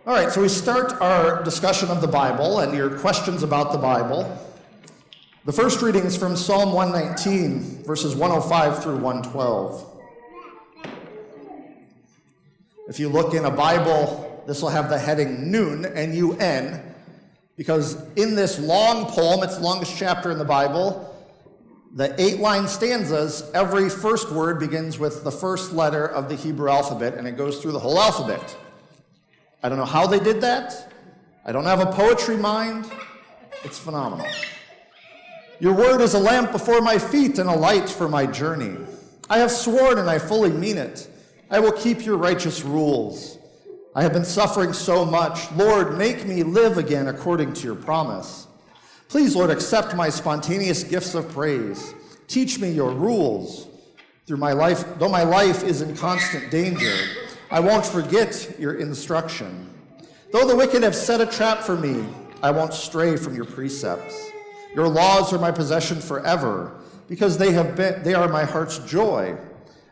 All right, so we start our discussion of the Bible and your questions about the Bible. The first reading is from Psalm 119, verses 105 through 112. If you look in a Bible, this will have the heading Nun, N-U-N, because in this long poem, it's the longest chapter in the Bible, the 8-line stanzas, every first word begins with the first letter of the Hebrew alphabet, and it goes through the whole alphabet. I don't know how they did that. I don't have a poetry mind. It's phenomenal. Your word is a lamp before my feet and a light for my journey. I have sworn and I fully mean it. I will keep your righteous rules. I have been suffering so much. Lord, make me live again according to your promise. Please, Lord, accept my spontaneous gifts of praise. Teach me your rules. Though my life is in constant danger, I won't forget your instruction. Though the wicked have set a trap for me, I won't stray from your precepts. Your laws are my possession forever, because they are my heart's joy.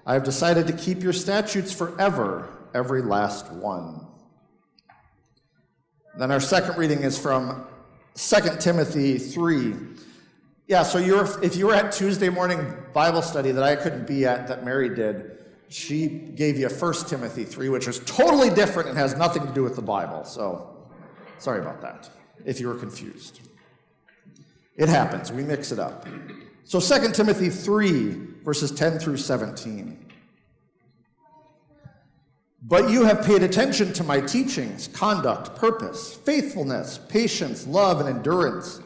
I have decided to keep your statutes forever, every last one. Then our second reading is from 2 Timothy 3. Yeah, so if you were at Tuesday morning Bible study that I couldn't be at, that Mary did, she gave you 1 Timothy 3, which is totally different and has nothing to do with the Bible. So sorry about that, if you were confused. It happens. We mix it up. So 2 Timothy 3, verses 10 through 17. But you have paid attention to my teachings, conduct, purpose, faithfulness, patience, love, and endurance.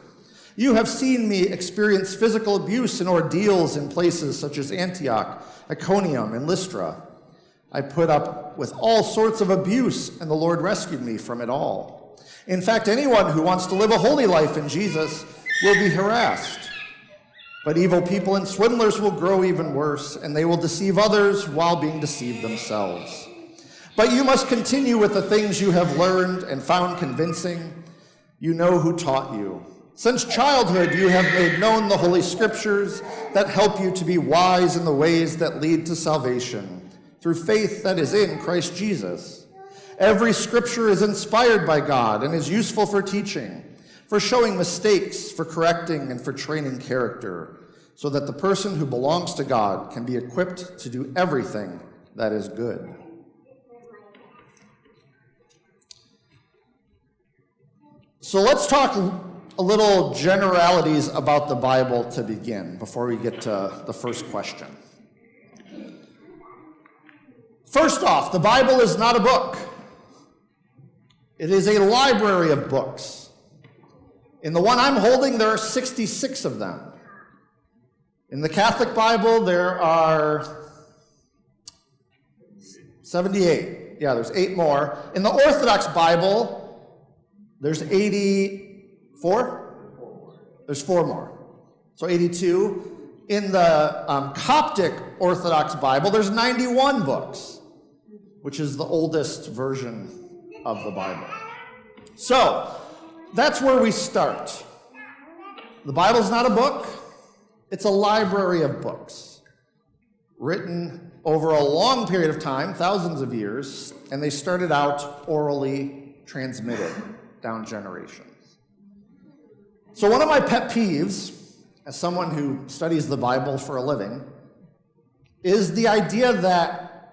You have seen me experience physical abuse and ordeals in places such as Antioch, Iconium, and Lystra. I put up with all sorts of abuse, and the Lord rescued me from it all. In fact, anyone who wants to live a holy life in Jesus will be harassed. But evil people and swindlers will grow even worse, and they will deceive others while being deceived themselves. But you must continue with the things you have learned and found convincing. You know who taught you. Since childhood, you have made known the Holy Scriptures that help you to be wise in the ways that lead to salvation, through faith that is in Christ Jesus. Every Scripture is inspired by God and is useful for teaching, for showing mistakes, for correcting, and for training character, so that the person who belongs to God can be equipped to do everything that is good. So let's talk a little generalities about the Bible to begin, before we get to the first question. First off, the Bible is not a book. It is a library of books. In the one I'm holding, there are 66 of them. In the Catholic Bible, there are 78. Yeah, there's 8 more. In the Orthodox Bible, there's 84? There's 4 more. So 82. In the Coptic Orthodox Bible, there's 91 books, which is the oldest version of the Bible. So that's where we start. The Bible's not a book. It's a library of books written over a long period of time, thousands of years, and they started out orally transmitted down generations. So one of my pet peeves, as someone who studies the Bible for a living, is the idea that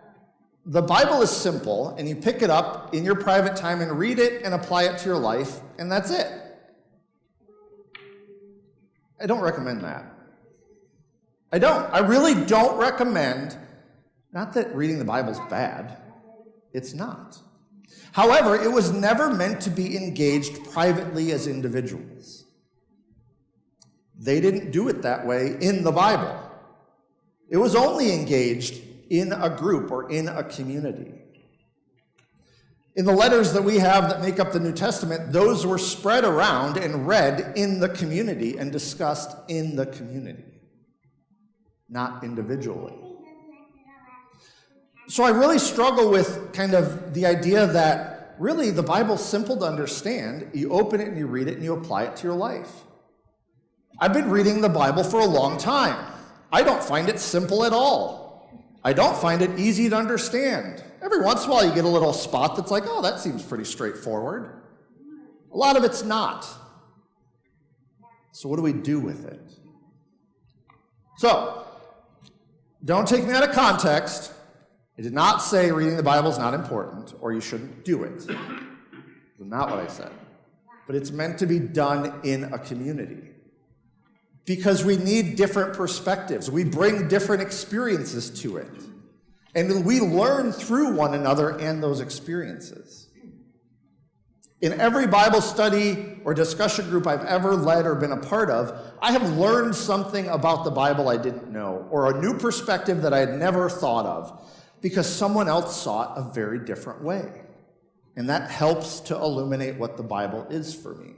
the Bible is simple, and you pick it up in your private time and read it and apply it to your life, and that's it. I don't recommend that. I don't. I really don't recommend, not that reading the Bible is bad. It's not. However, it was never meant to be engaged privately as individuals. They didn't do it that way in the Bible. It was only engaged in a group or in a community. In the letters that we have that make up the New Testament, those were spread around and read in the community and discussed in the community, not individually. So I really struggle with kind of the idea that really the Bible's simple to understand. You open it and you read it and you apply it to your life. I've been reading the Bible for a long time. I don't find it simple at all. I don't find it easy to understand. Every once in a while you get a little spot that's like, oh, that seems pretty straightforward. A lot of it's not. So what do we do with it? So, don't take me out of context. I did not say reading the Bible is not important or you shouldn't do it. That's not what I said. But it's meant to be done in a community. Because we need different perspectives. We bring different experiences to it. And we learn through one another and those experiences. In every Bible study or discussion group I've ever led or been a part of, I have learned something about the Bible I didn't know, or a new perspective that I had never thought of, because someone else saw it a very different way. And that helps to illuminate what the Bible is for me.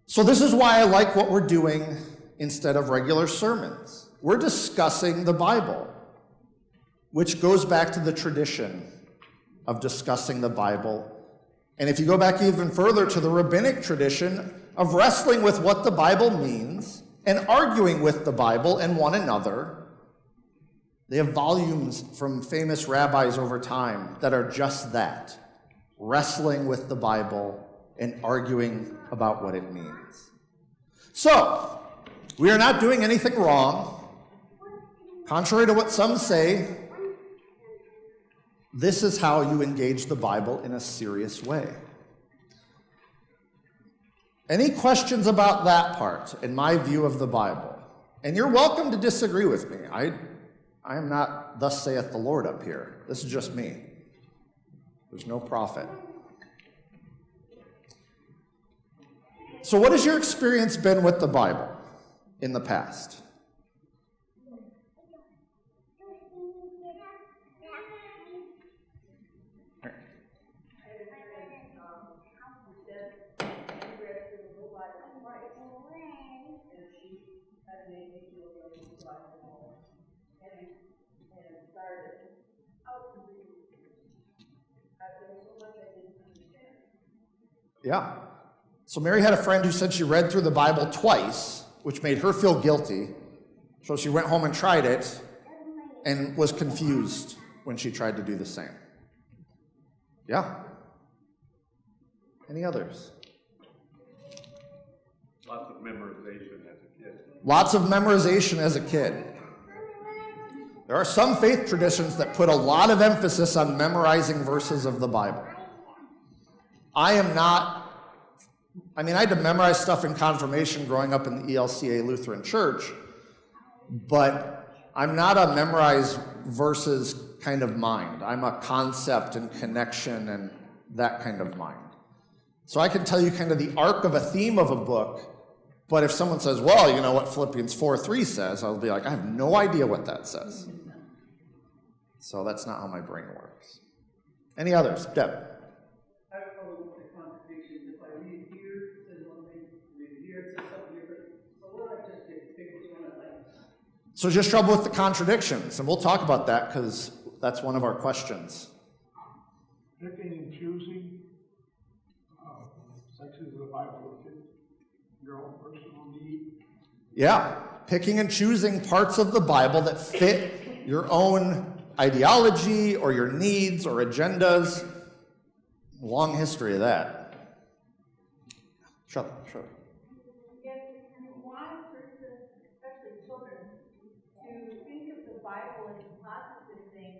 So this is why I like what we're doing instead of regular sermons. We're discussing the Bible, which goes back to the tradition of discussing the Bible. And if you go back even further to the rabbinic tradition of wrestling with what the Bible means and arguing with the Bible and one another, they have volumes from famous rabbis over time that are just that, wrestling with the Bible and arguing about what it means. So, we are not doing anything wrong. Contrary to what some say, this is how you engage the Bible in a serious way. Any questions about that part in my view of the Bible? And you're welcome to disagree with me. I am not thus saith the Lord up here. This is just me. There's no prophet. So what has your experience been with the Bible in the past? Yeah. So Mary had a friend who said she read through the Bible twice, which made her feel guilty. So she went home and tried it and was confused when she tried to do the same. Yeah. Any others? Lots of memorization as a kid. Lots of memorization as a kid. There are some faith traditions that put a lot of emphasis on memorizing verses of the Bible. I had to memorize stuff in confirmation growing up in the ELCA Lutheran Church, but I'm not a memorize verses kind of mind. I'm a concept and connection and that kind of mind. So I can tell you kind of the arc of a theme of a book, but if someone says, well, you know what Philippians 4:3 says, I'll be like, I have no idea what that says. So that's not how my brain works. Any others? Deb? I follow with the contradictions. If I read here, it says one thing, read here, it says something different. So what I just did, pick which one I like. So just trouble with the contradictions, and we'll talk about that because that's one of our questions. Picking and choosing sections of the Bible to fit your own personal need. Yeah, picking and choosing parts of the Bible that fit your own ideology or your needs or agendas. Long history of that. Sure. Yes, and why a person, especially children, to think of the Bible as a positive thing,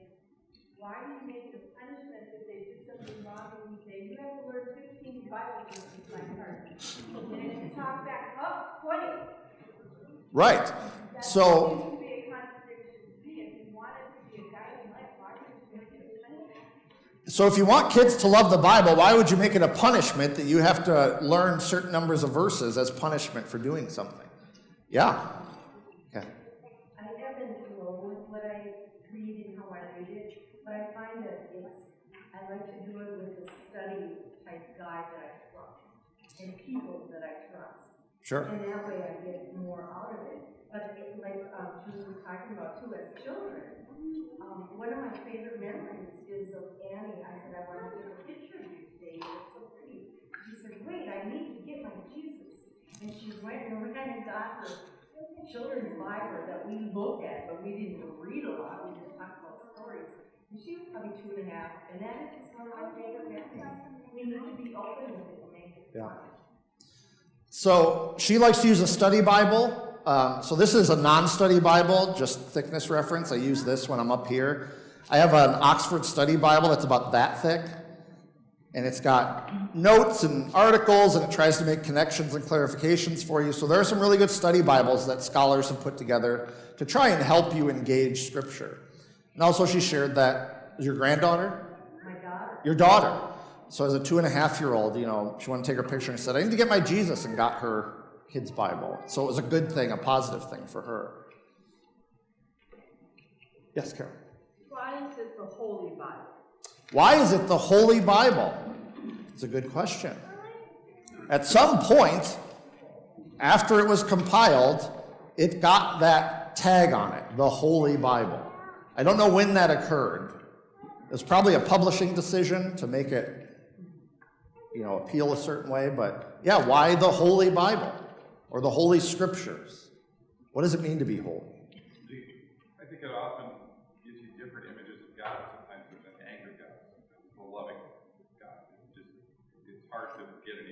why do you make it a punishment if they do something wrong and you say, you have to learn 15 Bible verses by heart? And if you talk back up, 20. Right. That So seems to be a contradiction to me. If you want it to be a guiding light, why would you make it a punishment? So if you want kids to love the Bible, why would you make it a punishment that you have to learn certain numbers of verses as punishment for doing something? Yeah. Okay. I haven't grown with what I read and how I read it, but I find that I like to do it with a study type guide that I trust and people that I trust. Sure. And that way I get more out of it. But like Julie was talking about too, as children, one of my favorite memories is of Annie. I said, I want to take a picture of you today. It's so pretty. She said, wait, I need to get my Jesus. And she went and ran and got her children's Bible that we look at, but we didn't read a lot. We just talked about stories. She was probably 2.5, and that is just one of my favorite memories. We need to be open with it and make it fun. So she likes to use a study Bible. So this is a non-study Bible, just thickness reference. I use this when I'm up here. I have an Oxford Study Bible that's about that thick. And it's got notes and articles, and it tries to make connections and clarifications for you. So there are some really good study Bibles that scholars have put together to try and help you engage Scripture. And also she shared that, your granddaughter? My daughter. Your daughter. So as a 2.5-year-old, she wanted to take her picture and said, I need to get my Jesus, and got her kid's Bible. So it was a good thing, a positive thing for her. Yes, Carol? Why is it the Holy Bible? Why is it the Holy Bible? It's a good question. At some point, after it was compiled, it got that tag on it, the Holy Bible. I don't know when that occurred. It was probably a publishing decision to make it, appeal a certain way, but yeah, why the Holy Bible or the Holy Scriptures? What does it mean to be holy? I think it often gives you different images of God. Sometimes there's an angry God, sometimes a loving God. It's hard to get a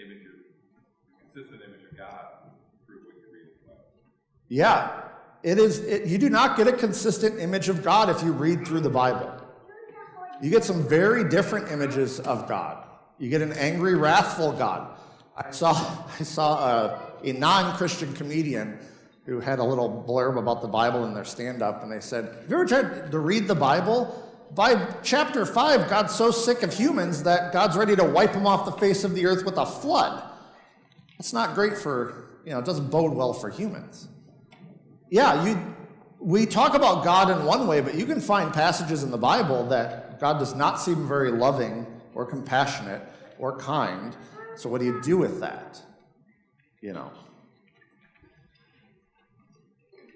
consistent image of God through what you read in the Bible. Yeah, it is. You do not get a consistent image of God if you read through the Bible. You get some very different images of God. You get an angry, wrathful God. I saw a non-Christian comedian who had a little blurb about the Bible in their stand-up, and they said, have you ever tried to read the Bible? By chapter 5, God's so sick of humans that God's ready to wipe them off the face of the earth with a flood. That's not great it doesn't bode well for humans. Yeah, we talk about God in one way, but you can find passages in the Bible that God does not seem very loving or compassionate or kind. So what do you do with that?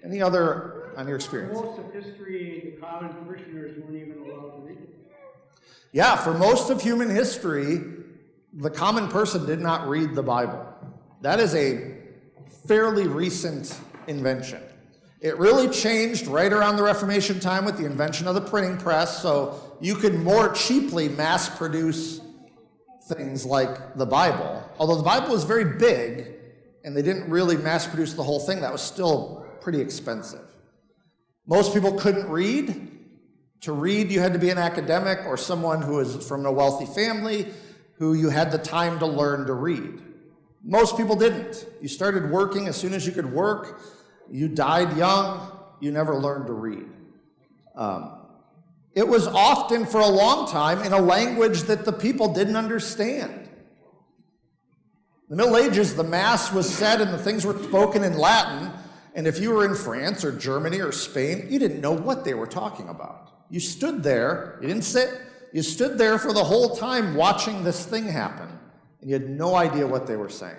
Any other on your experience? Most of history, the common parishioners weren't even allowed to read it. Yeah, for most of human history, the common person did not read the Bible. That is a fairly recent invention. It really changed right around the Reformation time with the invention of the printing press, so you could more cheaply mass produce things like the Bible. Although the Bible was very big, and they didn't really mass produce the whole thing, that was still pretty expensive. Most people couldn't read. To read, you had to be an academic or someone who was from a wealthy family who you had the time to learn to read. Most people didn't. You started working as soon as you could work. You died young. You never learned to read. It was often, for a long time, in a language that the people didn't understand. In the Middle Ages, the Mass was said and the things were spoken in Latin, and if you were in France or Germany or Spain, you didn't know what they were talking about. You stood there, you didn't sit, you stood there for the whole time watching this thing happen, and you had no idea what they were saying.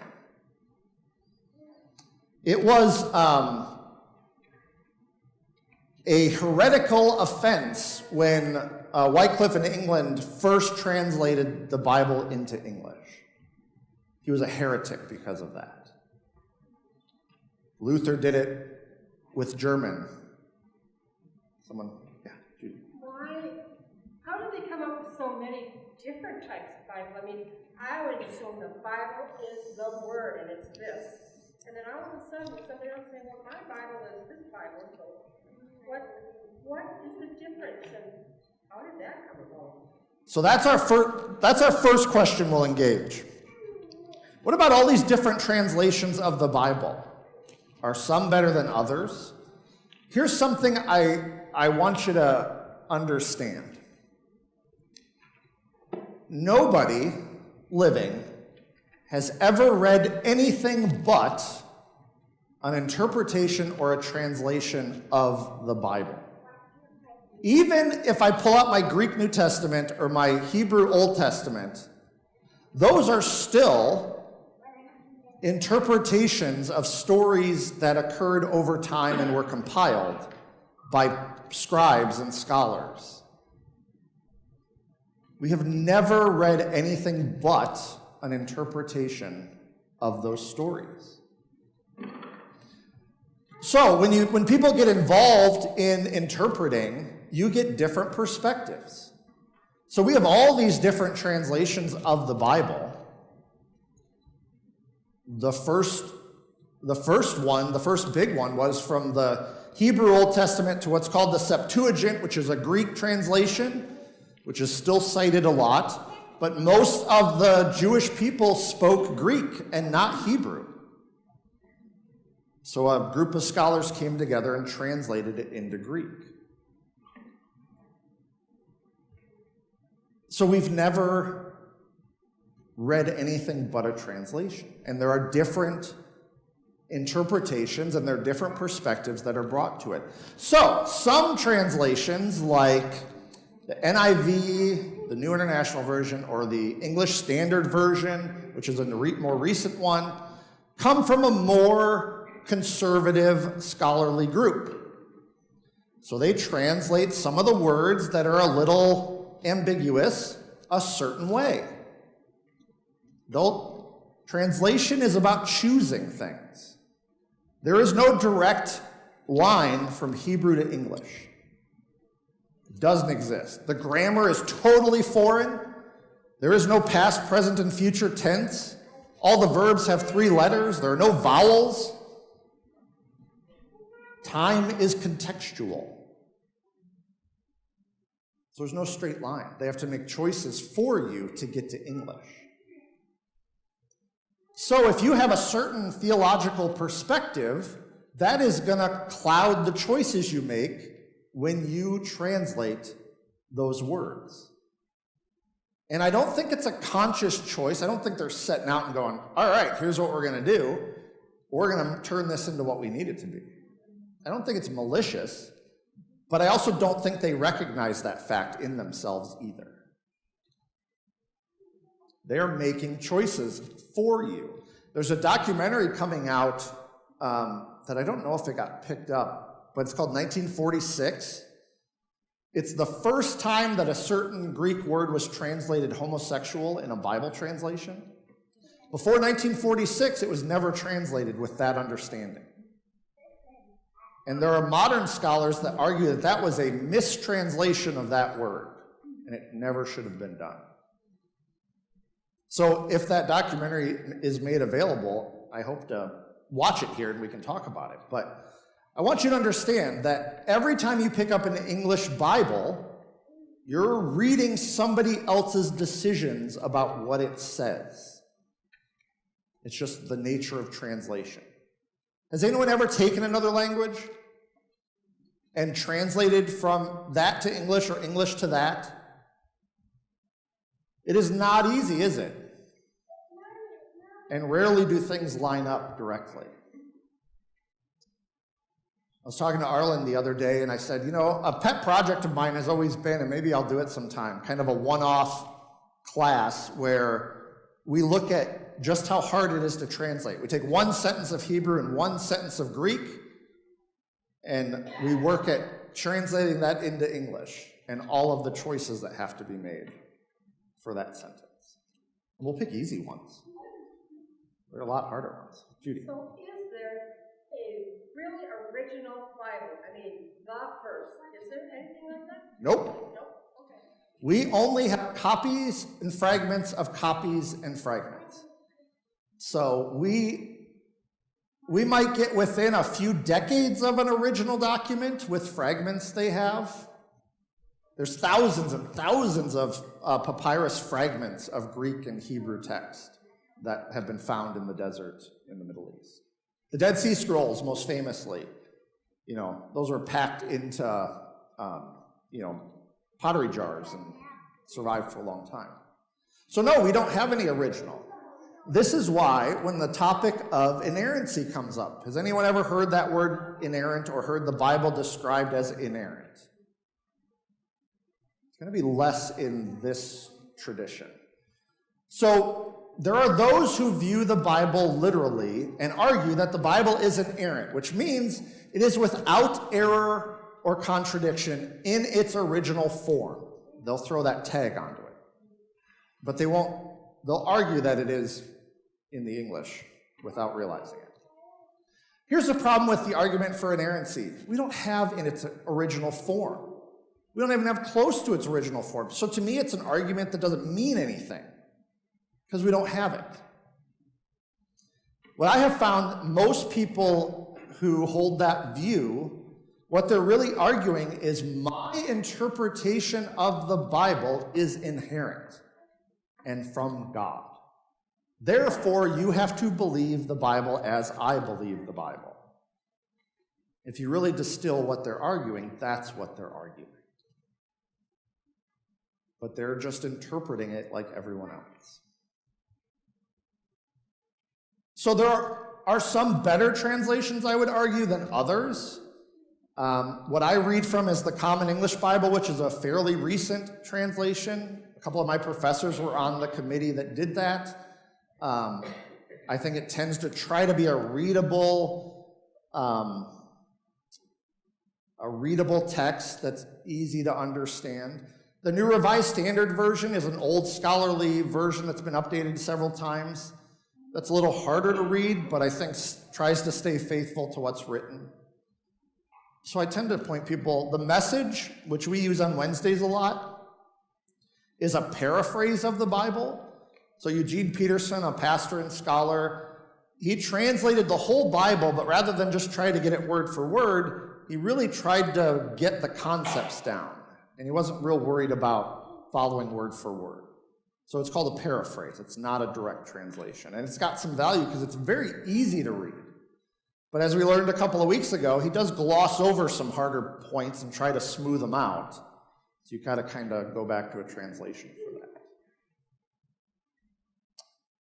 It was a heretical offense when Wycliffe in England first translated the Bible into English. He was a heretic because of that. Luther did it with German. Someone, yeah, Judy. How did they come up with so many different types of Bible? I mean, I always assume the Bible is the Word, and it's this. And then all of a sudden, somebody else saying, well, my Bible is this Bible, so what is the difference, and how did that come about? So that's our first question we'll engage. What about all these different translations of the Bible? Are some better than others? Here's something I want you to understand. Nobody living has ever read anything but an interpretation or a translation of the Bible. Even if I pull out my Greek New Testament or my Hebrew Old Testament, those are still interpretations of stories that occurred over time and were compiled by scribes and scholars. We have never read anything but an interpretation of those stories. So when people get involved in interpreting, you get different perspectives. So we have all these different translations of the Bible. The first big one was from the Hebrew Old Testament to what's called the Septuagint, which is a Greek translation, which is still cited a lot. But most of the Jewish people spoke Greek and not Hebrew. So a group of scholars came together and translated it into Greek. So we've never read anything but a translation. And there are different interpretations and there are different perspectives that are brought to it. So some translations, like the NIV, the New International Version, or the English Standard Version, which is a more recent one, come from a more conservative scholarly group. So they translate some of the words that are a little ambiguous a certain way. Translation is about choosing things. There is no direct line from Hebrew to English. It doesn't exist. The grammar is totally foreign. There is no past, present, and future tense. All the verbs have 3 letters. There are no vowels. Time is contextual. So there's no straight line. They have to make choices for you to get to English. So if you have a certain theological perspective, that is going to cloud the choices you make when you translate those words. And I don't think it's a conscious choice. I don't think they're setting out and going, all right, here's what we're going to do. We're going to turn this into what we need it to be. I don't think it's malicious, but I also don't think they recognize that fact in themselves either. They're making choices for you. There's a documentary coming out that I don't know if it got picked up, but it's called 1946. It's the first time that a certain Greek word was translated homosexual in a Bible translation. Before 1946, it was never translated with that understanding. And there are modern scholars that argue that that was a mistranslation of that word, and it never should have been done. So if that documentary is made available, I hope to watch it here and we can talk about it. But I want you to understand that every time you pick up an English Bible, you're reading somebody else's decisions about what it says. It's just the nature of translation. Has anyone ever taken another language and translated from that to English or English to that? It is not easy, is it? And rarely do things line up directly. I was talking to Arlen the other day, and I said, you know, a pet project of mine has always been, and maybe I'll do it sometime, kind of a one-off class where we look at just how hard it is to translate. We take one sentence of Hebrew and one sentence of Greek, and we work at translating that into English and all of the choices that have to be made for that sentence. And we'll pick easy ones. There are a lot harder ones. Judy. So is there a really original Bible? I mean, the first. Is there anything like that? Nope. Nope. Okay. We only have copies and fragments of copies and fragments. So we might get within a few decades of an original document with fragments they have. There's thousands and thousands of papyrus fragments of Greek and Hebrew text that have been found in the desert in the Middle East. The Dead Sea Scrolls, most famously, those were packed into, pottery jars and survived for a long time. So no, we don't have any original. This is why when the topic of inerrancy comes up, has anyone ever heard that word inerrant or heard the Bible described as inerrant? It's going to be less in this tradition. So there are those who view the Bible literally and argue that the Bible is inerrant, which means it is without error or contradiction in its original form. They'll throw that tag onto it. But they'll argue that it is in the English without realizing it. Here's the problem with the argument for inerrancy. We don't have in its original form. We don't even have close to its original form. So to me, it's an argument that doesn't mean anything because we don't have it. What I have found, most people who hold that view, what they're really arguing is my interpretation of the Bible is inherent and from God. Therefore, you have to believe the Bible as I believe the Bible. If you really distill what they're arguing, that's what they're arguing. But they're just interpreting it like everyone else. So there are some better translations, I would argue, than others. What I read from is the Common English Bible, which is a fairly recent translation. A couple of my professors were on the committee that did that. I think it tends to try to be a readable text that's easy to understand. The New Revised Standard Version is an old scholarly version that's been updated several times. That's a little harder to read, but I think tries to stay faithful to what's written. So I tend to point people, the Message, which we use on Wednesdays a lot, is a paraphrase of the Bible. So Eugene Peterson, a pastor and scholar, he translated the whole Bible, but rather than just try to get it word for word, he really tried to get the concepts down. And he wasn't real worried about following word for word. So it's called a paraphrase. It's not a direct translation. And it's got some value because it's very easy to read. But as we learned a couple of weeks ago, he does gloss over some harder points and try to smooth them out. So you gotta kind of go back to a translation for that.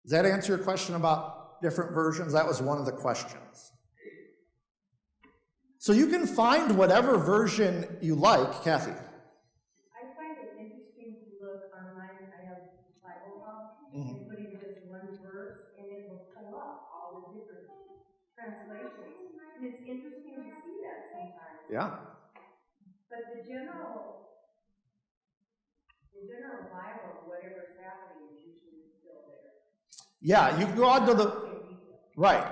Does that answer your question about different versions? That was one of the questions. So you can find whatever version you like. Kathy. I find it interesting to look online. I have Bible Hub and put in just one verse, and it will pull up all the different translations. And it's interesting to see that sometimes. Yeah. But the general Bible, whatever's happening, is usually still there. Yeah, you can go onto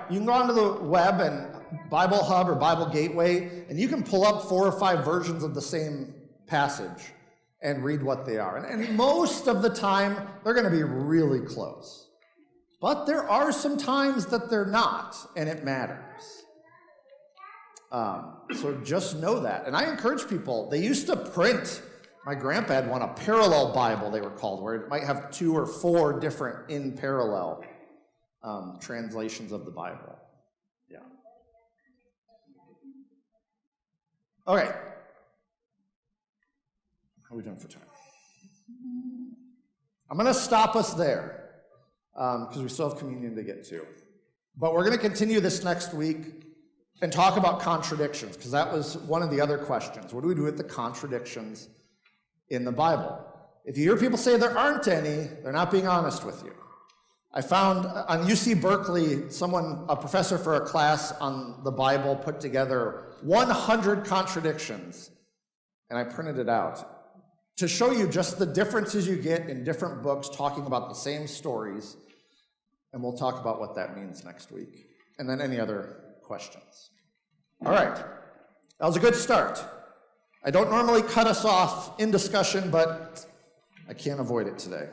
you can go onto the web and Bible Hub or Bible Gateway, and you can pull up 4 or 5 versions of the same passage and read what they are. And most of the time, they're going to be really close. But there are some times that they're not, and it matters. So just know that. And I encourage people, they used to print, my grandpa had one, a parallel Bible, they were called, where it might have 2 or 4 different in parallel translations of the Bible. Yeah. All right. How are we doing for time? I'm going to stop us there because we still have communion to get to. But we're going to continue this next week and talk about contradictions, because that was one of the other questions. What do we do with the contradictions in the Bible? If you hear people say there aren't any, they're not being honest with you. I found on UC Berkeley, a professor for a class on the Bible, put together 100 contradictions, and I printed it out to show you just the differences you get in different books talking about the same stories, and we'll talk about what that means next week, and then any other questions. All right, that was a good start. I don't normally cut us off in discussion, but I can't avoid it today.